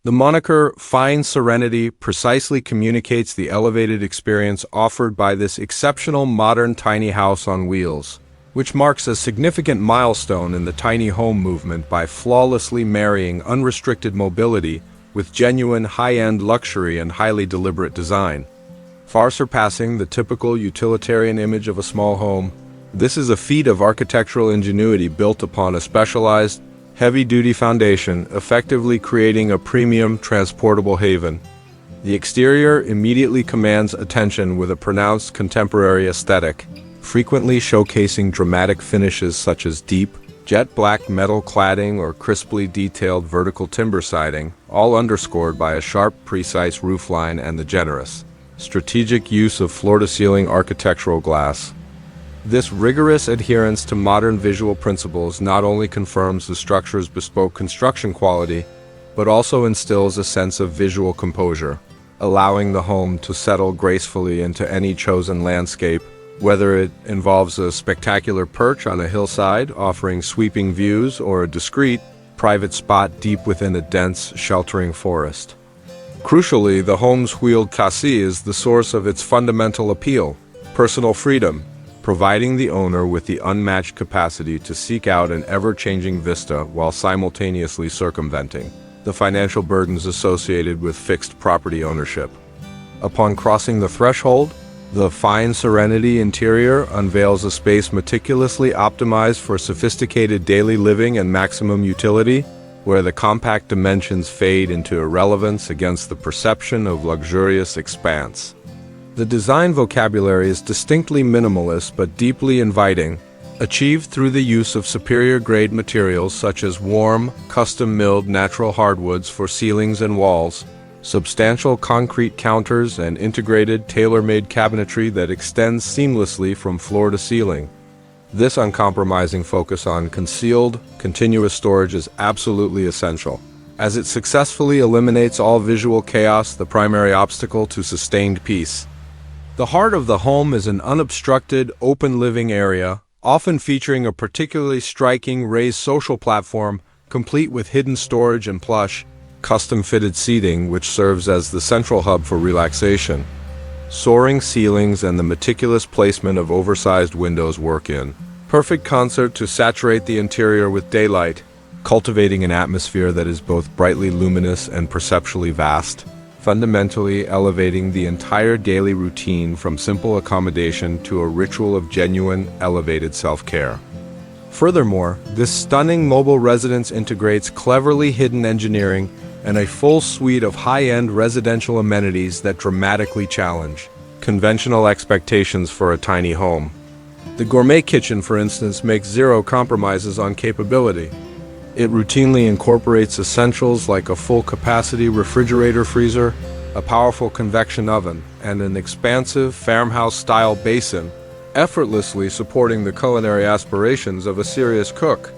The moniker Fine Serenity precisely communicates the elevated experience offered by this exceptional modern tiny house on wheels, which marks a significant milestone in the tiny home movement by flawlessly marrying unrestricted mobility with genuine high-end luxury and highly deliberate design. Far surpassing the typical utilitarian image of a small home, this is a feat of architectural ingenuity built upon a specialized, heavy-duty foundation, effectively creating a premium, transportable haven. The exterior immediately commands attention with a pronounced contemporary aesthetic, frequently showcasing dramatic finishes such as deep, jet black metal cladding or crisply detailed vertical timber siding, all underscored by a sharp, precise roofline and the generous, strategic use of floor-to-ceiling architectural glass. This rigorous adherence to modern visual principles not only confirms the structure's bespoke construction quality, but also instills a sense of visual composure, allowing the home to settle gracefully into any chosen landscape, whether it involves a spectacular perch on a hillside offering sweeping views or a discreet, private spot deep within a dense, sheltering forest. Crucially, the home's wheeled chassis is the source of its fundamental appeal, personal freedom, providing the owner with the unmatched capacity to seek out an ever-changing vista while simultaneously circumventing the financial burdens associated with fixed property ownership. Upon crossing the threshold, the Fine Serenity interior unveils a space meticulously optimized for sophisticated daily living and maximum utility, where the compact dimensions fade into irrelevance against the perception of luxurious expanse. The design vocabulary is distinctly minimalist but deeply inviting, achieved through the use of superior-grade materials such as warm, custom-milled natural hardwoods for ceilings and walls, substantial concrete counters, and integrated, tailor-made cabinetry that extends seamlessly from floor to ceiling. This uncompromising focus on concealed, continuous storage is absolutely essential, as it successfully eliminates all visual chaos, the primary obstacle to sustained peace. The heart of the home is an unobstructed, open living area, often featuring a particularly striking raised social platform, complete with hidden storage and plush, custom-fitted seating which serves as the central hub for relaxation. Soaring ceilings and the meticulous placement of oversized windows work in perfect concert to saturate the interior with daylight, cultivating an atmosphere that is both brightly luminous and perceptually vast, fundamentally elevating the entire daily routine from simple accommodation to a ritual of genuine, elevated self-care. Furthermore, this stunning mobile residence integrates cleverly hidden engineering and a full suite of high-end residential amenities that dramatically challenge conventional expectations for a tiny home. The gourmet kitchen, for instance, makes zero compromises on capability. It routinely incorporates essentials like a full-capacity refrigerator freezer, a powerful convection oven, and an expansive farmhouse-style basin, effortlessly supporting the culinary aspirations of a serious cook.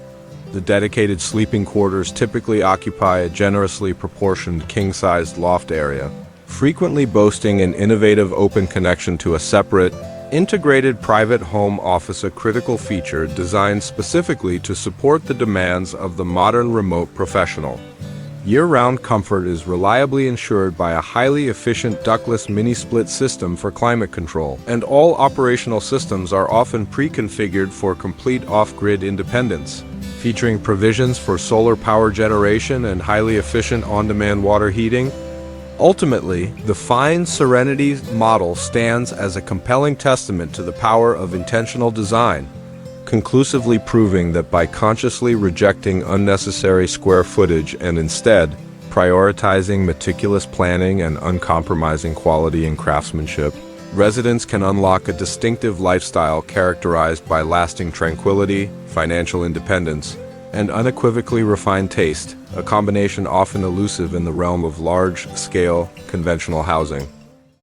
The dedicated sleeping quarters typically occupy a generously proportioned king-sized loft area, frequently boasting an innovative open connection to a separate, integrated private home office, a critical feature designed specifically to support the demands of the modern remote professional. Year-round comfort is reliably ensured by a highly efficient ductless mini-split system for climate control, and all operational systems are often pre-configured for complete off-grid independence, featuring provisions for solar power generation and highly efficient on-demand water heating. Ultimately, the Fine Serenity model stands as a compelling testament to the power of intentional design, conclusively proving that by consciously rejecting unnecessary square footage and instead prioritizing meticulous planning and uncompromising quality and craftsmanship, residents can unlock a distinctive lifestyle characterized by lasting tranquility, financial independence, and unequivocally refined taste, a combination often elusive in the realm of large-scale, conventional housing.